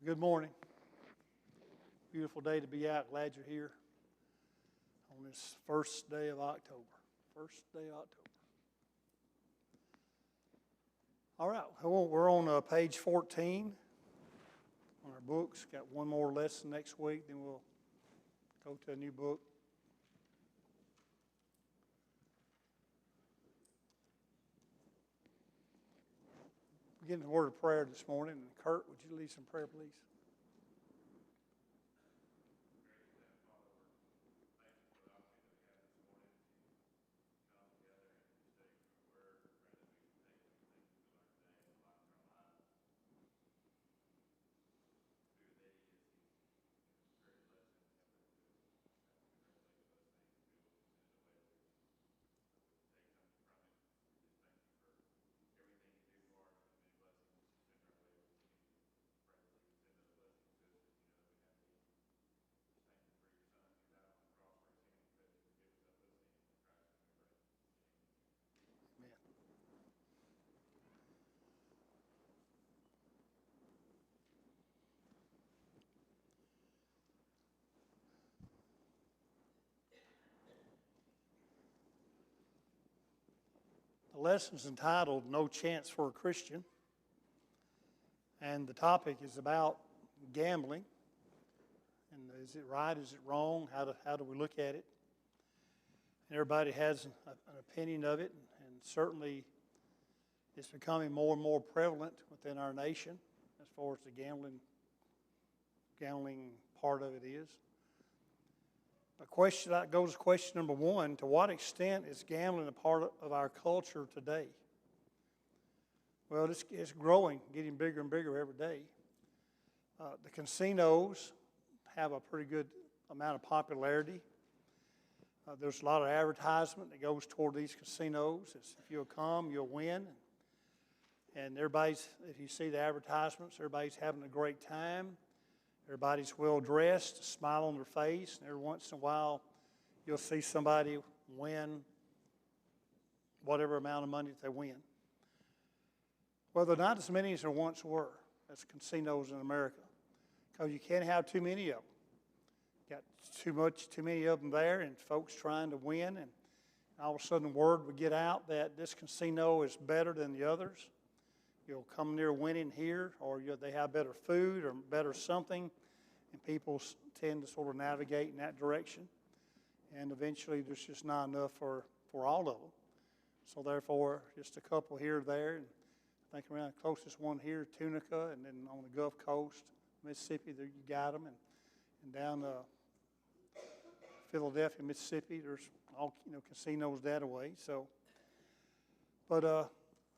Good morning. Beautiful day to be out. Glad you're here on this first day of October. First day of October. All right, we're on page 14 on our books. Got one more lesson next week, then we'll go to a new book. Begin the word of prayer this morning. And Kurt, would you lead some prayer, please? The lesson's entitled No Chance for a Christian, and the topic is about gambling. And is it right? Is it wrong? How do we look at it? And everybody has an opinion of it, and certainly it's becoming more and more prevalent within our nation as far as the gambling part of it is. A question that goes to question number one: to what extent is gambling a part of our culture today? Well, it's growing, getting bigger and bigger every day. The casinos have a pretty good amount of popularity. There's a lot of advertisement that goes toward these casinos. It's, if you'll come, you'll win. And everybody's, if you see the advertisements, everybody's having a great time. Everybody's well dressed, a smile on their face, and every once in a while you'll see somebody win whatever amount of money that they win. Well, they're not as many as there once were as casinos in America, because you can't have too many of them. Got too many of them there, and folks trying to win, and all of a sudden word would get out that this casino is better than the others. You'll come near winning here, or they have better food or better something, and people tend to sort of navigate in that direction. And eventually there's just not enough for all of them. So therefore, just a couple here or there. And I think around the closest one here, Tunica, and then on the Gulf Coast, Mississippi, there you got them. And down Philadelphia, Mississippi, there's all casinos that way. So, but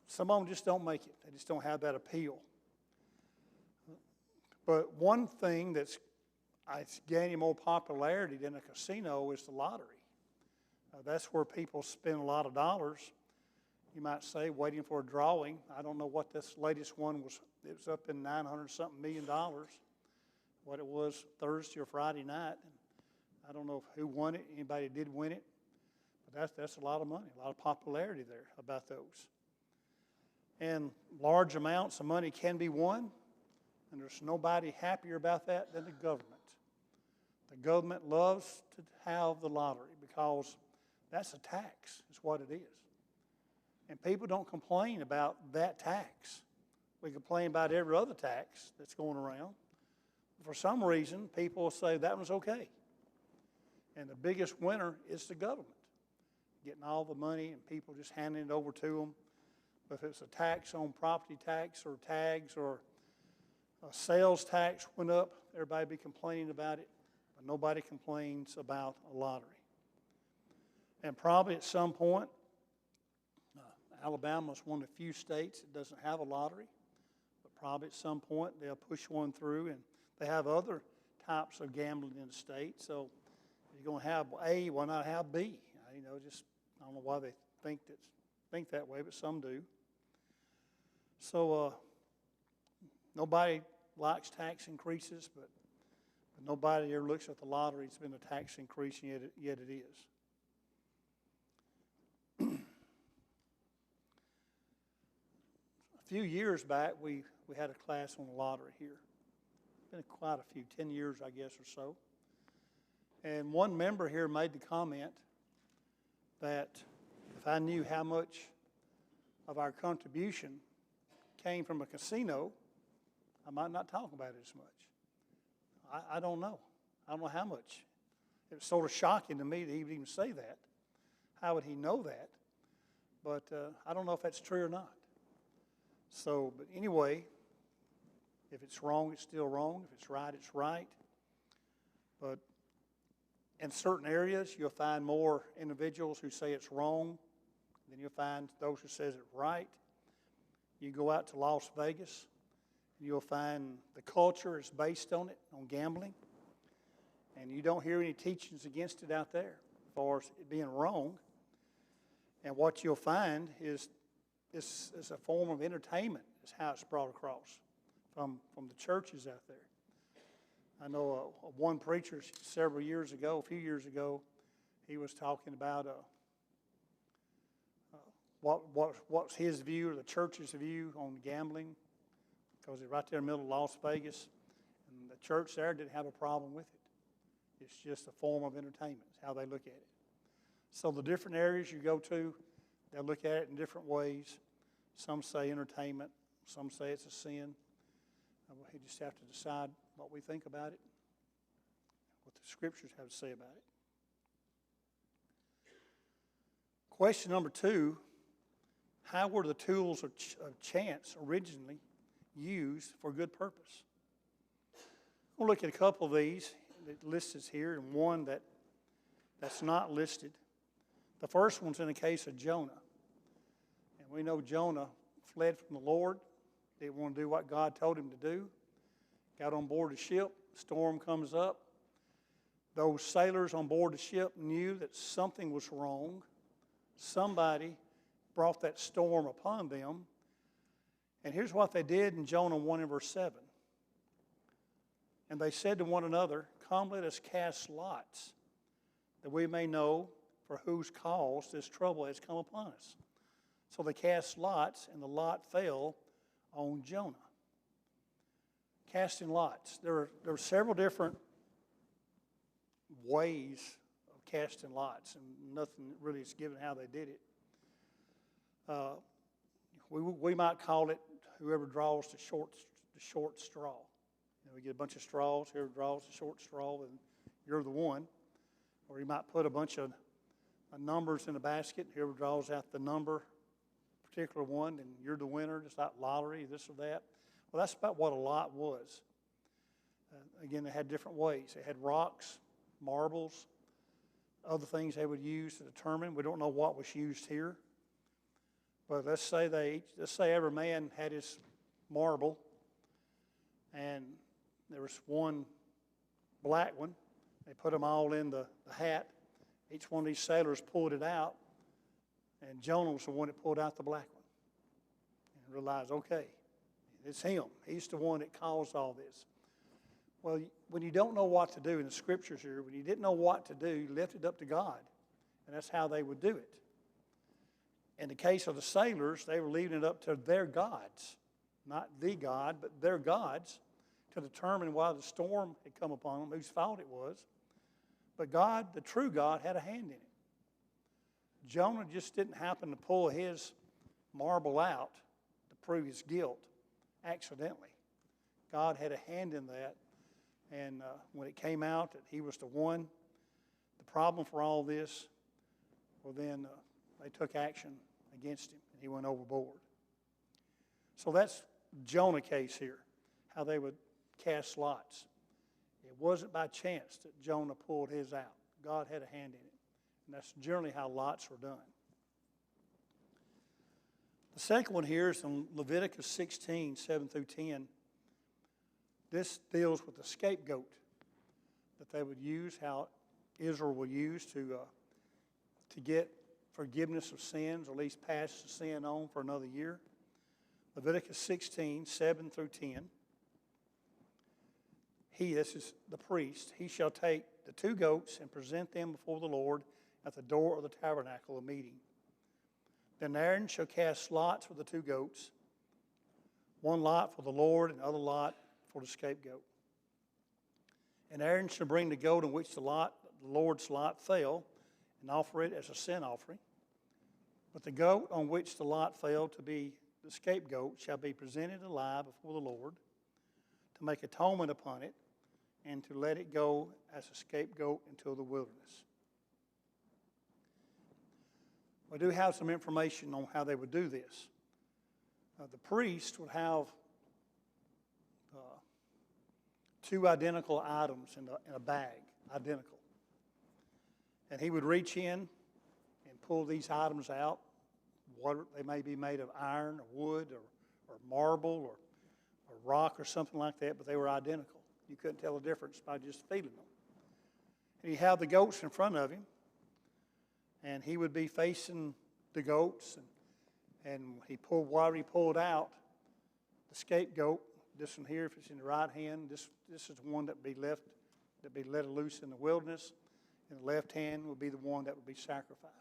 some of them just don't make it. They just don't have that appeal. But one thing that's gaining more popularity than a casino is the lottery. That's where people spend a lot of dollars, you might say, waiting for a drawing. I don't know what this latest one was. It was up in $900-something million, what it was Thursday or Friday night. And I don't know who won it, anybody did win it. But that's a lot of money, a lot of popularity there about those. And large amounts of money can be won, and there's nobody happier about that than the government. The government loves to have the lottery because that's a tax, is what it is. And people don't complain about that tax. We complain about every other tax that's going around. For some reason, people say that one's okay. And the biggest winner is the government, getting all the money and people just handing it over to them. But if it's a tax on property tax or tags or a sales tax went up, everybody be complaining about it, but nobody complains about a lottery. And probably at some point, Alabama is one of the few states that doesn't have a lottery, but probably at some point they'll push one through, and they have other types of gambling in the state. So if you're going to have A, why not have B? Just I don't know why they think that way, but some do. So nobody likes tax increases, but nobody ever looks at the lottery. It's been a tax increase, and yet it is. A few years back, we had a class on the lottery here. been quite a few, 10 years, I guess, or so. And one member here made the comment that if I knew how much of our contribution came from a casino, I might not talk about it as much. I don't know. I don't know how much. It was sort of shocking to me that he would even say that. How would he know that? But I don't know if that's true or not. So, but anyway, if it's wrong, it's still wrong. If it's right, it's right. But in certain areas, you'll find more individuals who say it's wrong than you'll find those who says it's right. You go out to Las Vegas, and you'll find the culture is based on it, on gambling. And you don't hear any teachings against it out there as far as it being wrong. And what you'll find is this is a form of entertainment, is how it's brought across from the churches out there. I know one preacher several years ago, a few years ago, he was talking about what's his view or the church's view on gambling, because it's right there in the middle of Las Vegas, and the church there didn't have a problem with it. It's just a form of entertainment, is how they look at it. So the different areas you go to, they'll look at it in different ways. Some say entertainment, some say it's a sin. We just have to decide what we think about it, what the Scriptures have to say about it. Question number 2, how were the tools of chance originally used for good purpose? We'll look at a couple of these that lists here, and one that's not listed. The first one's in the case of Jonah. And we know Jonah fled from the Lord, didn't want to do what God told him to do, got on board the ship, storm comes up. Those sailors on board the ship knew that something was wrong. Somebody brought that storm upon them. And here's what they did in Jonah 1 and verse 7. And they said to one another, "Come, let us cast lots, that we may know for whose cause this trouble has come upon us." So they cast lots, and the lot fell on Jonah. Casting lots. There are several different ways of casting lots, and nothing really is given how they did it. We might call it whoever draws the short straw. You know, we get a bunch of straws, whoever draws the short straw, and you're the one. Or you might put a bunch of numbers in a basket, whoever draws out the number, particular one, and you're the winner, just like lottery, this or that. Well, that's about what a lot was. Again, they had different ways. They had rocks, marbles, other things they would use to determine. We don't know what was used here. But let's say every man had his marble, and there was one black one. They put them all in the hat. Each one of these sailors pulled it out, and Jonah was the one that pulled out the black one. And realized, okay, it's him. He's the one that caused all this. Well, when you don't know what to do in the Scriptures here, when you didn't know what to do, you left it up to God, and that's how they would do it. In the case of the sailors, they were leaving it up to their gods, not the God, but their gods, to determine why the storm had come upon them, whose fault it was. But God, the true God, had a hand in it. Jonah just didn't happen to pull his marble out to prove his guilt accidentally. God had a hand in that, and when it came out that he was the one, the problem for all this, well then they took action against him, and he went overboard. So that's Jonah case here, how they would cast lots. It wasn't by chance that Jonah pulled his out. God had a hand in it. And that's generally how lots were done. The second one here is in Leviticus 16, 7 through 10. This deals with the scapegoat that they would use, how Israel would use to get forgiveness of sins, or at least pass the sin on for another year. Leviticus 16, 7 through 10. This is the priest, he shall take the 2 goats and present them before the Lord at the door of the tabernacle of meeting. Then Aaron shall cast lots for the 2 goats, one lot for the Lord and other lot for the scapegoat. And Aaron shall bring the goat on which the Lord's lot fell, and offer it as a sin offering. But the goat on which the lot fell to be the scapegoat shall be presented alive before the Lord, to make atonement upon it, and to let it go as a scapegoat into the wilderness. We do have some information on how they would do this. The priest would have two identical items in a bag, identical. And he would reach in and pull these items out. They may be made of iron or wood or marble or rock or something like that, but they were identical. You couldn't tell the difference by just feeling them. And he'd have the goats in front of him, and he would be facing the goats, and whatever he pulled out, the scapegoat, this one here, if it's in the right hand, this is the one that would be let loose in the wilderness, and the left hand would be the one that would be sacrificed.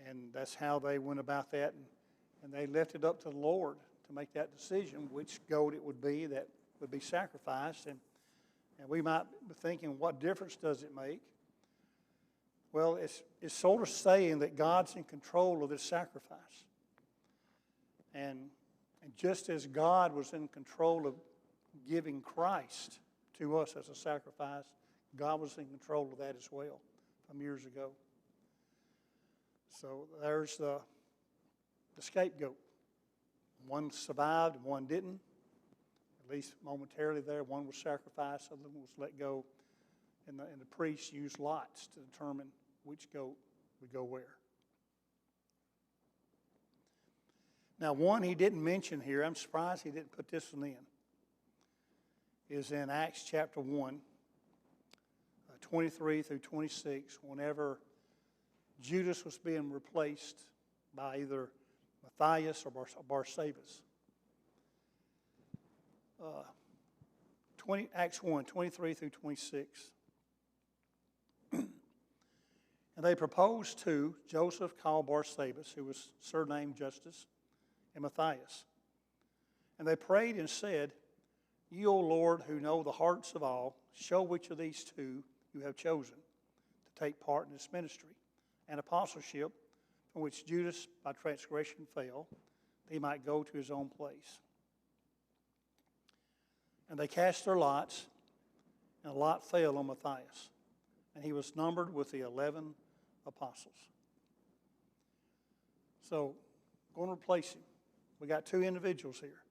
And that's how they went about that, and they left it up to the Lord to make that decision, which goat it would be that would be sacrificed. And we might be thinking, what difference does it make? Well, it's sort of saying that God's in control of this sacrifice. And just as God was in control of giving Christ to us as a sacrifice, God was in control of that as well from years ago. So there's the scapegoat. One survived and one didn't, at least momentarily there. One was sacrificed, the other one was let go, and the priests used lots to determine which goat would go where. Now, one he didn't mention here, I'm surprised he didn't put this one in, is in Acts chapter 1, 23 through 26, whenever Judas was being replaced by either Matthias or Barsabas. Acts 1, 23 through 26. And they proposed to Joseph called Barsabas, who was surnamed Justus, and Matthias. And they prayed and said, You, O Lord, who know the hearts of all, show which of these two you have chosen to take part in this ministry and apostleship, from which Judas by transgression fell, that he might go to his own place. And they cast their lots, and a lot fell on Matthias, and he was numbered with the 11 apostles. So, going to replace him. We got two individuals here,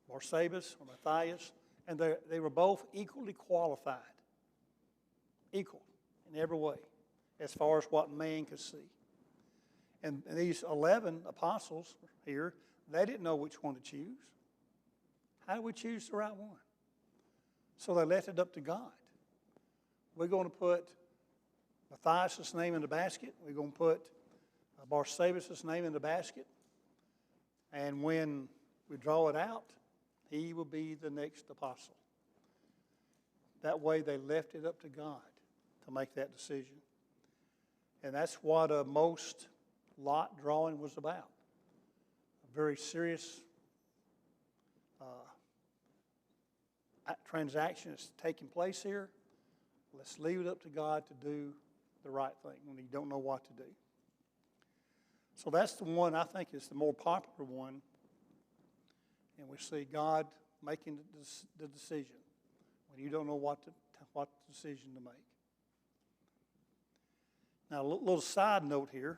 Barsabas or Matthias, and they were both equally qualified, equal in every way, as far as what man could see. And these 11 apostles here, they didn't know which one to choose. How do we choose the right one? So they left it up to God. We're going to put Matthias' name in the basket. We're going to put Barsabas' name in the basket. And when we draw it out, he will be the next apostle. That way they left it up to God to make that decision. And that's what most lot drawing was about. A very serious transaction is taking place here. Let's leave it up to God to do the right thing when you don't know what to do. So that's the one I think is the more popular one. And we see God making the decision when you don't know what decision to make. Now, a little side note here.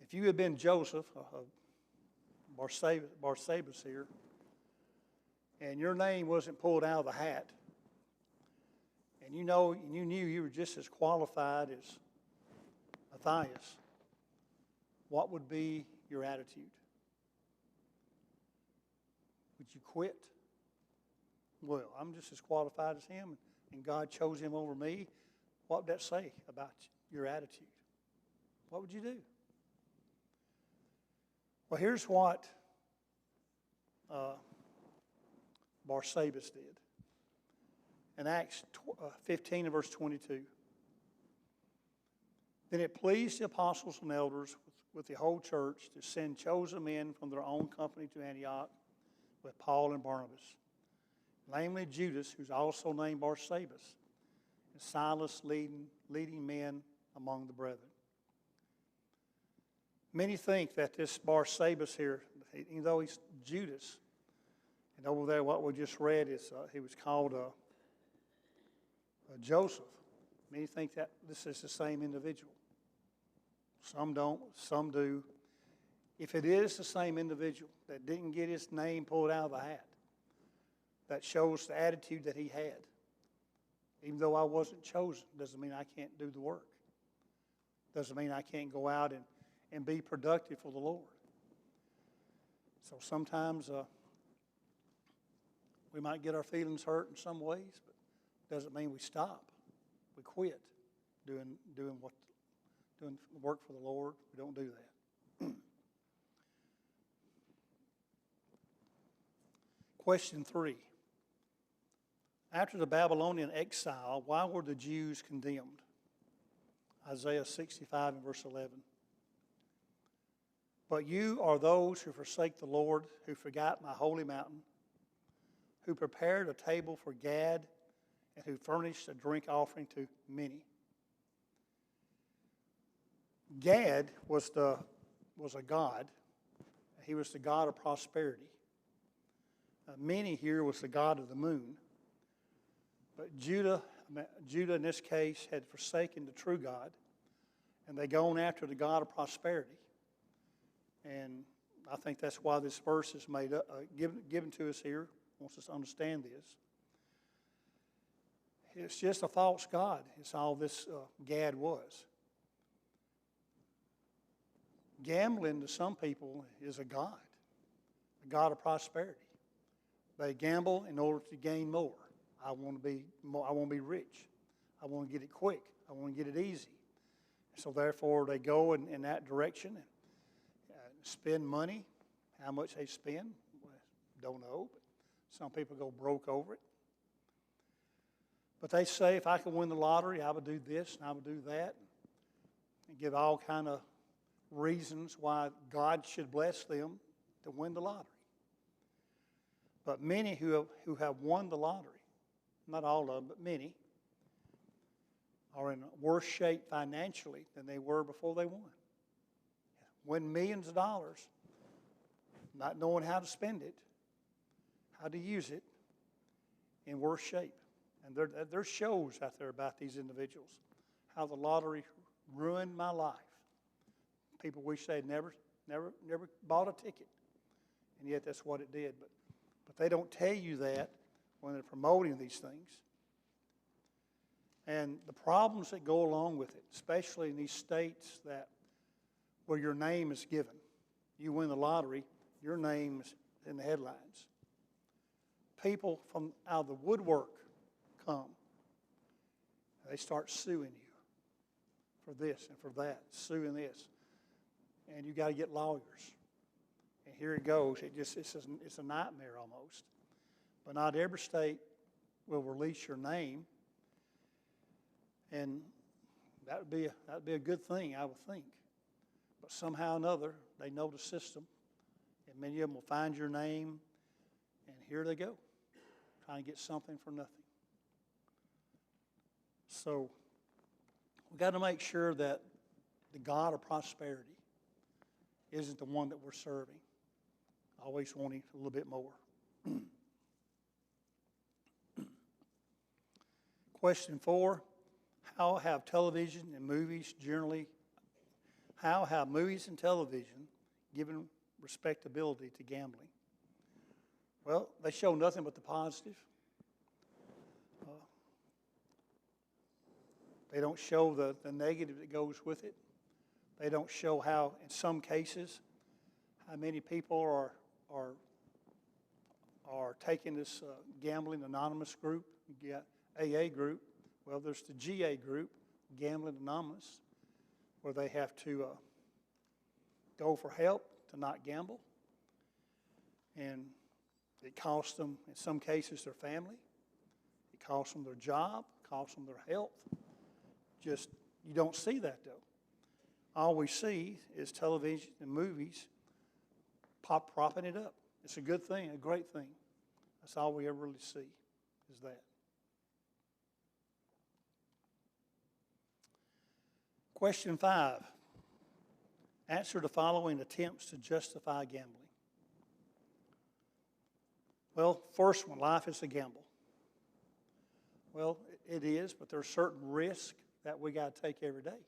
If you had been Joseph, Barsabas here, and your name wasn't pulled out of the hat, and you knew you were just as qualified as Matthias, what would be your attitude? Would you quit? Well, I'm just as qualified as him, and God chose him over me. What would that say about your attitude? What would you do? Well, here's what Barsabas did. In Acts 15 and verse 22. Then it pleased the apostles and elders with the whole church to send chosen men from their own company to Antioch with Paul and Barnabas. namely Judas, who's also named Barsabas, and Silas leading men among the brethren. Many think that this Barsabas here, even though he's Judas, and over there what we just read is he was called Joseph. Many think that this is the same individual. Some don't, some do. If it is the same individual that didn't get his name pulled out of the hat, that shows the attitude that he had. Even though I wasn't chosen, doesn't mean I can't do the work. Doesn't mean I can't go out and be productive for the Lord. So sometimes we might get our feelings hurt in some ways, but doesn't mean we stop. We quit doing the work for the Lord. We don't do that. Question 3. After the Babylonian exile, why were the Jews condemned? Isaiah 65 and verse 11. But you are those who forsake the Lord, who forgot my holy mountain, who prepared a table for Gad, and who furnished a drink offering to many. Gad was a god. He was the god of prosperity. Many here was the god of the moon. But Judah in this case had forsaken the true God, and they gone after the God of prosperity. And I think that's why this verse is made up, given to us here. Wants us to understand this. It's just a false god. It's all this Gad was. Gambling to some people is a god of prosperity. They gamble in order to gain more. I want to be rich. I want to get it quick. I want to get it easy. So therefore, they go in that direction and spend money. How much they spend, don't know. But some people go broke over it. But they say, if I could win the lottery, I would do this and I would do that, and give all kind of reasons why God should bless them to win the lottery. But many who have won the lottery, not all of them, but many, are in worse shape financially than they were before they won. Win millions of dollars, not knowing how to spend it, how to use it, in worse shape. And there's shows out there about these individuals, how the lottery ruined my life. People wish they'd never bought a ticket, and yet that's what it did. But they don't tell you that when they're promoting these things. And the problems that go along with it, especially in these states where your name is given. You win the lottery, your name's in the headlines. People from out of the woodwork come. They start suing you for this and for that, suing this. And you got to get lawyers. And here it goes. It's a nightmare almost. But not every state will release your name. And that would be a good thing, I would think. But somehow or another, they know the system. And many of them will find your name. And here they go, trying to get something for nothing. So we've got to make sure that the God of prosperity isn't the one that we're serving. Always wanting a little bit more. Question 4, how have movies and television given respectability to gambling? Well, they show nothing but the positive. They don't show the negative that goes with it. They don't show how, in some cases, how many people are taking this gambling anonymous group. You got AA group. Well, there's the GA group, Gambling Anonymous, where they have to go for help to not gamble. And it costs them, in some cases, their family. It costs them their job. It costs them their health. Just, you don't see that, though. All we see is television and movies propping it up. It's a good thing, a great thing. That's all we ever really see is that. Question 5. Answer the following attempts to justify gambling. Well, first one, life is a gamble. Well, it is, but there's certain risk that we got to take every day.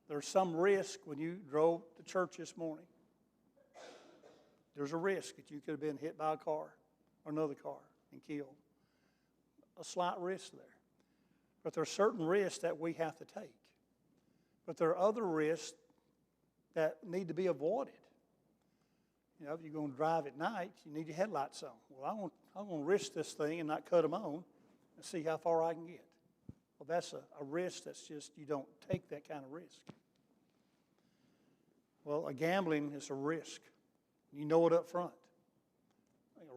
There's some risk when you drove to church this morning. There's a risk that you could have been hit by a car or another car and killed. A slight risk there. But there are certain risks that we have to take. But there are other risks that need to be avoided. You know, if you're going to drive at night, you need your headlights on. Well, I'm going to risk this thing and not cut them on and see how far I can get. Well, that's a risk that's just, you don't take that kind of risk. Well, a gambling is a risk. You know it up front.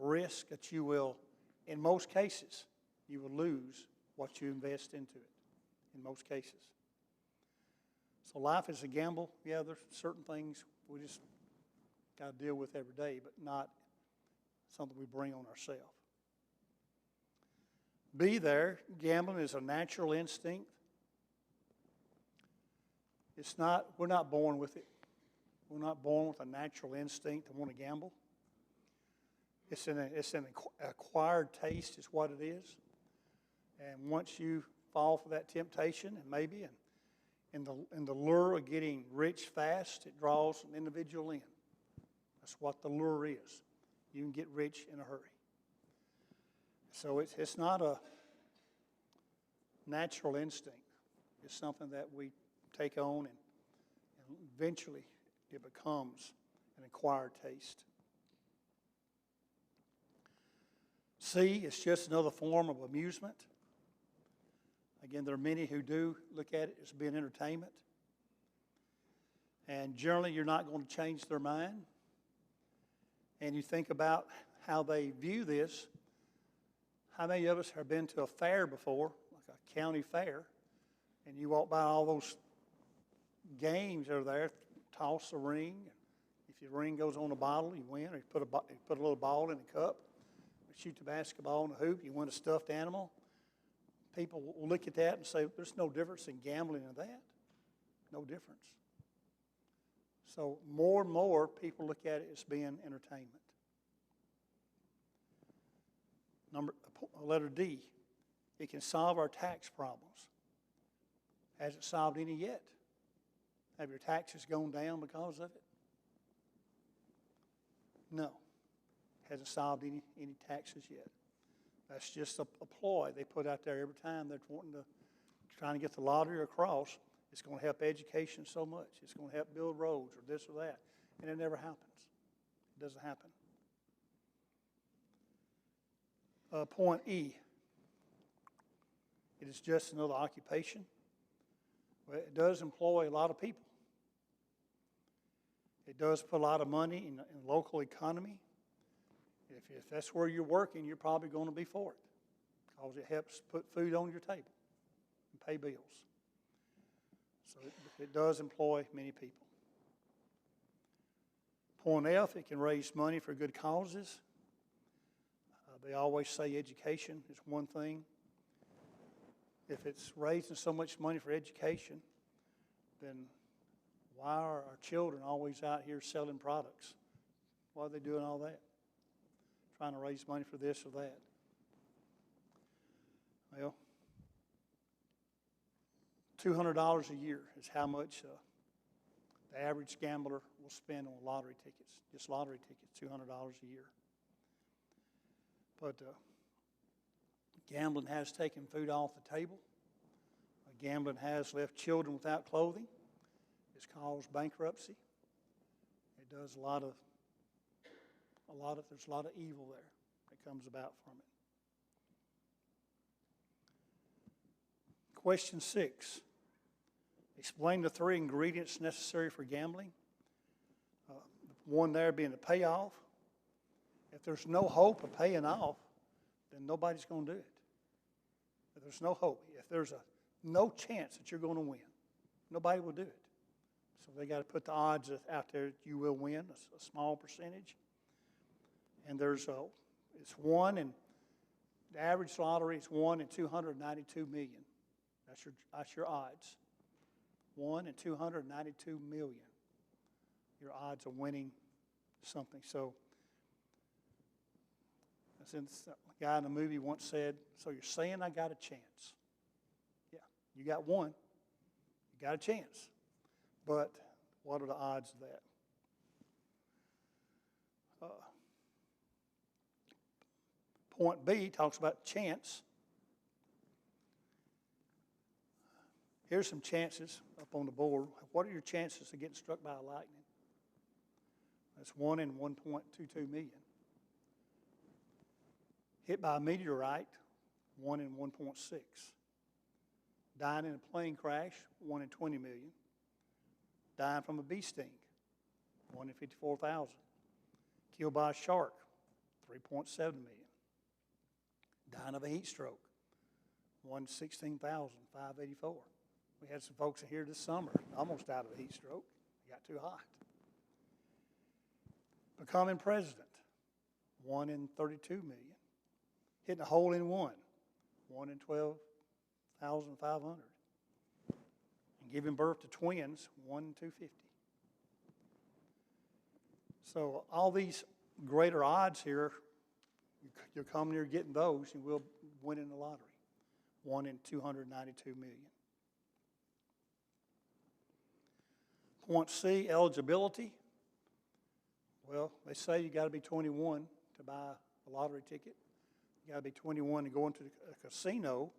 A risk that you will, in most cases, you will lose what you invest into it, in most cases. So life is a gamble. Yeah, there's certain things we just got to deal with every day, but not something we bring on ourselves. B there, gambling is a natural instinct. We're not born with it. We're not born with a natural instinct to want to gamble. It's an acquired taste is what it is. And once you fall for that temptation, and maybe in the lure of getting rich fast, it draws an individual in. That's what the lure is. You can get rich in a hurry. So it's not a natural instinct. It's something that we take on, and eventually it becomes an acquired taste. C, it's just another form of amusement. Again, there are many who do look at it as being entertainment. And generally, you're not going to change their mind. And you think about how they view this. How many of us have been to a fair before, like a county fair, and you walk by all those games that are there, toss the ring. If your ring goes on a bottle, you win. Or you put a little ball in a cup. Shoot the basketball in a hoop, you win a stuffed animal. People will look at that and say, there's no difference in gambling in that. No difference. So more and more people look at it as being entertainment. Letter D, it can solve our tax problems. Has it solved any yet? Have your taxes gone down because of it? No. Hasn't solved any taxes yet. That's just a ploy they put out there every time they're trying to get the lottery across. It's going to help education so much. It's going to help build roads or this or that. And it never happens. It doesn't happen. Point E. It is just another occupation. Well, it does employ a lot of people. It does put a lot of money in the local economy. If that's where you're working, you're probably going to be for it because it helps put food on your table and pay bills. So it does employ many people. Point F, it can raise money for good causes. They always say education is one thing. If it's raising so much money for education, then why are our children always out here selling products? Why are they doing all that? Trying to raise money for this or that. Well, $200 a year is how much the average gambler will spend on lottery tickets. Just lottery tickets, $200 a year. But gambling has taken food off the table. Gambling has left children without clothing. It's caused bankruptcy. It does there's a lot of evil there that comes about from it. Question 6. Explain the 3 ingredients necessary for gambling. One there being the payoff. If there's no hope of paying off, then nobody's going to do it. If there's no hope, if there's no chance that you're going to win, nobody will do it. So they got to put the odds out there that you will win, a small percentage. And It's one in, the average lottery is 1 in 292 million. That's your odds. 1 in 292 million. Your odds of winning something. So, since a guy in the movie once said, so you're saying I got a chance. Yeah, you got one. You got a chance. But what are the odds of that? Point B talks about chance. Here's some chances up on the board. What are your chances of getting struck by a lightning? That's 1 in 1.22 million. Hit by a meteorite, 1 in 1.6. Dying in a plane crash, 1 in 20 million. Dying from a bee sting, 1 in 54,000. Killed by a shark, 3.7 million. Dying of a heat stroke, 1 in 16,584. We had some folks in here this summer almost died of a heat stroke. It got too hot. Becoming president, 1 in 32 million. Hitting a hole in one, 1 in 12,500. And giving birth to twins, 1 in 250. So all these greater odds here, you're coming here getting those, and we'll win in the lottery. 1 in 292 million. Point C, eligibility. Well, they say you got to be 21 to buy a lottery ticket. You got to be 21 to go into a casino.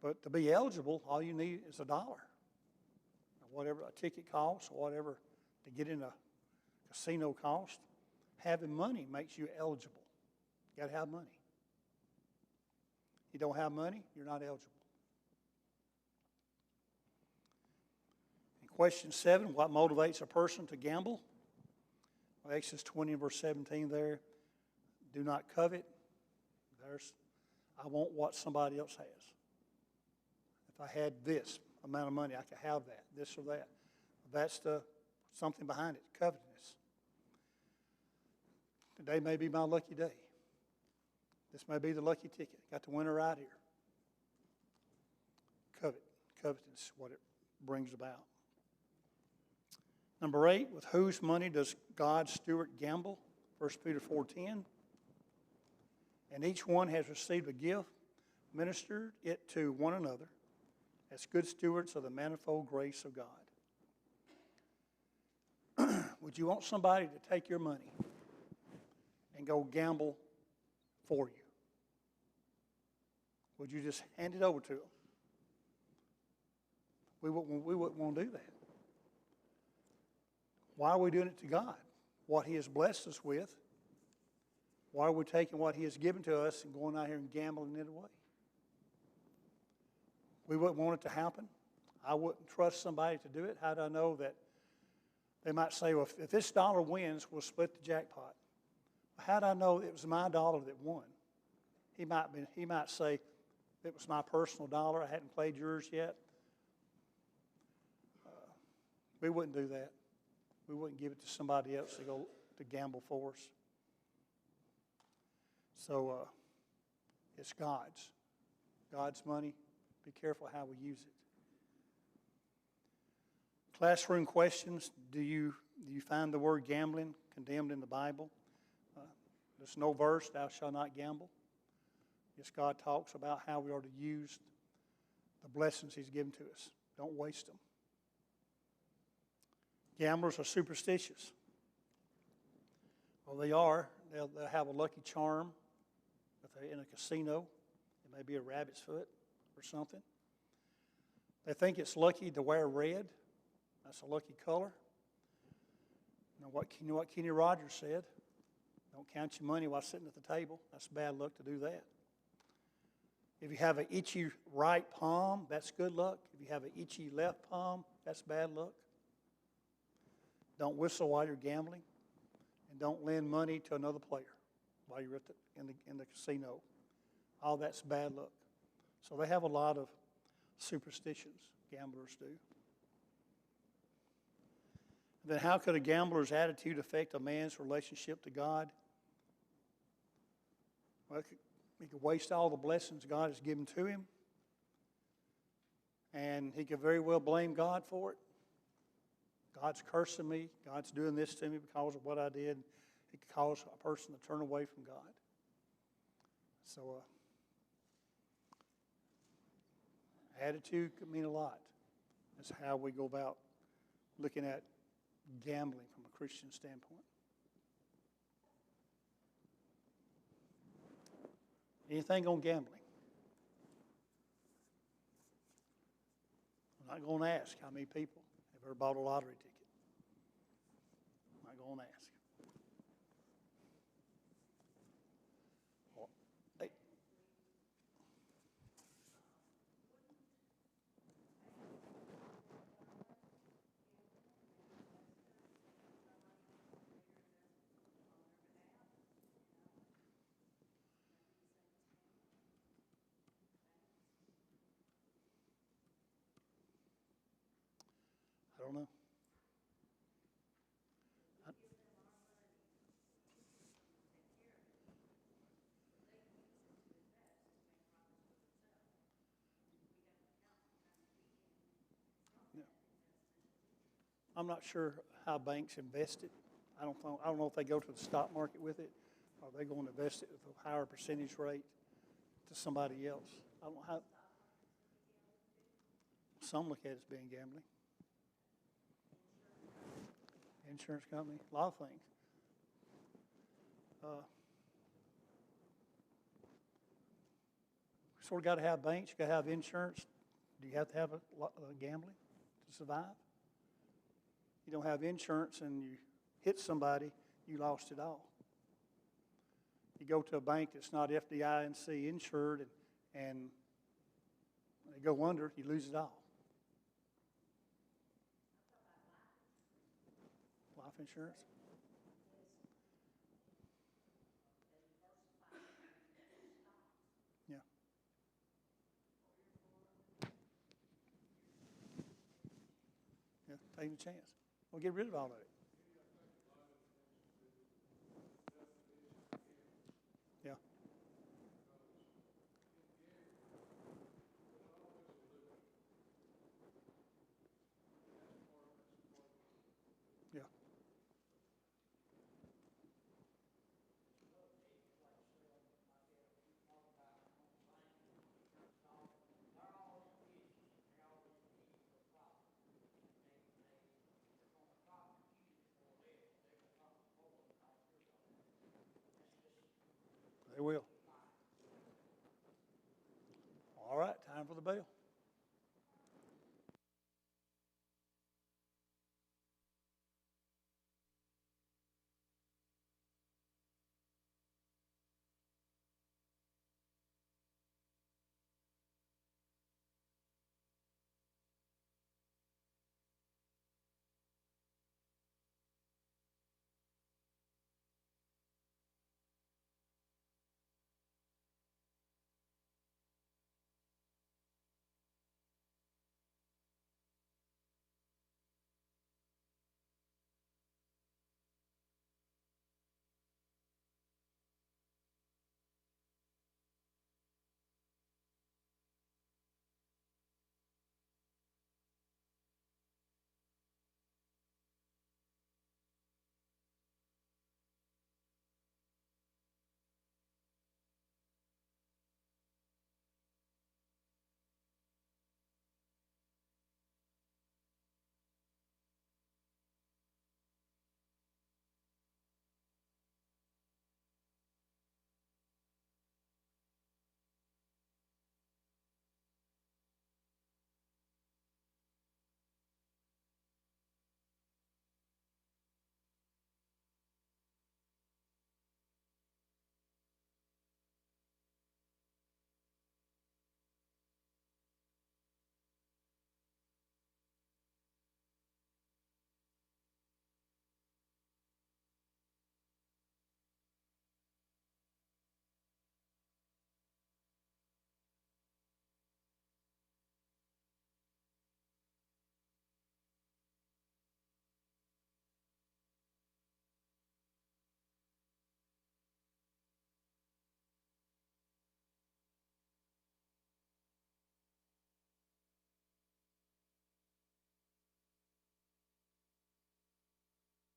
But to be eligible, all you need is $1. Whatever a ticket costs, or whatever to get in a casino costs, having money makes you eligible. You got to have money. You don't have money, you're not eligible. In question 7, what motivates a person to gamble? Well, Exodus 20 verse 17 there. Do not covet. I want what somebody else has. If I had this amount of money, I could have that, this or that. That's something behind it, covetousness. Today may be my lucky day. This may be the lucky ticket. Got the winner right here. Covetousness, what it brings about. Number 8, with whose money does God's steward gamble? 1 Peter 4:10. And each one has received a gift, ministered it to one another as good stewards of the manifold grace of God. Would you want somebody to take your money and go gamble for you? Would you just hand it over to them? We wouldn't want to do that. Why are we doing it to God? What He has blessed us with. Why are we taking what He has given to us and going out here and gambling it away? We wouldn't want it to happen. I wouldn't trust somebody to do it. How do I know that? They might say, well, if this dollar wins, we'll split the jackpot. How do I know it was my dollar that won? He might say, it was my personal dollar. I hadn't played yours yet. We wouldn't do that. We wouldn't give it to somebody else to go to gamble for us. So it's God's. God's money. Be careful how we use it. Classroom questions. Do you find the word gambling condemned in the Bible? There's no verse, thou shalt not gamble. Yes, God talks about how we are to use the blessings He's given to us. Don't waste them. Gamblers are superstitious. Well, they are. They'll have a lucky charm if they're in a casino. It may be a rabbit's foot or something. They think it's lucky to wear red. That's a lucky color. You know what Kenny Rogers said? Don't count your money while sitting at the table. That's bad luck to do that. If you have an itchy right palm, that's good luck. If you have an itchy left palm, that's bad luck. Don't whistle while you're gambling, and don't lend money to another player while you're in the casino. All that's bad luck. So they have a lot of superstitions, gamblers do. Then how could a gambler's attitude affect a man's relationship to God? Well, he could waste all the blessings God has given to him, and he could very well blame God for it. God's cursing me. God's doing this to me because of what I did. It could cause a person to turn away from God. So, attitude could mean a lot. That's how we go about looking at gambling from a Christian standpoint. Anything on gambling? I'm not going to ask how many people have ever bought a lottery ticket. I'm not going to ask. Well, hey. I don't know. I- yeah. I'm not sure how banks invest it. I don't know if they go to the stock market with it, or they going to invest it with a higher percentage rate to somebody else. I don't know how. Some look at it as being gambling. Insurance company, a lot of things. Sort of got to have banks. You got to have insurance. Do you have to have a gambling to survive? You don't have insurance and you hit somebody, you lost it all. You go to a bank that's not FDIC insured and they go under, you lose it all. Life insurance? Yeah. Yeah, taking a chance. We'll get rid of all of it. Yeah. Yeah. They will. All right, time for the bell.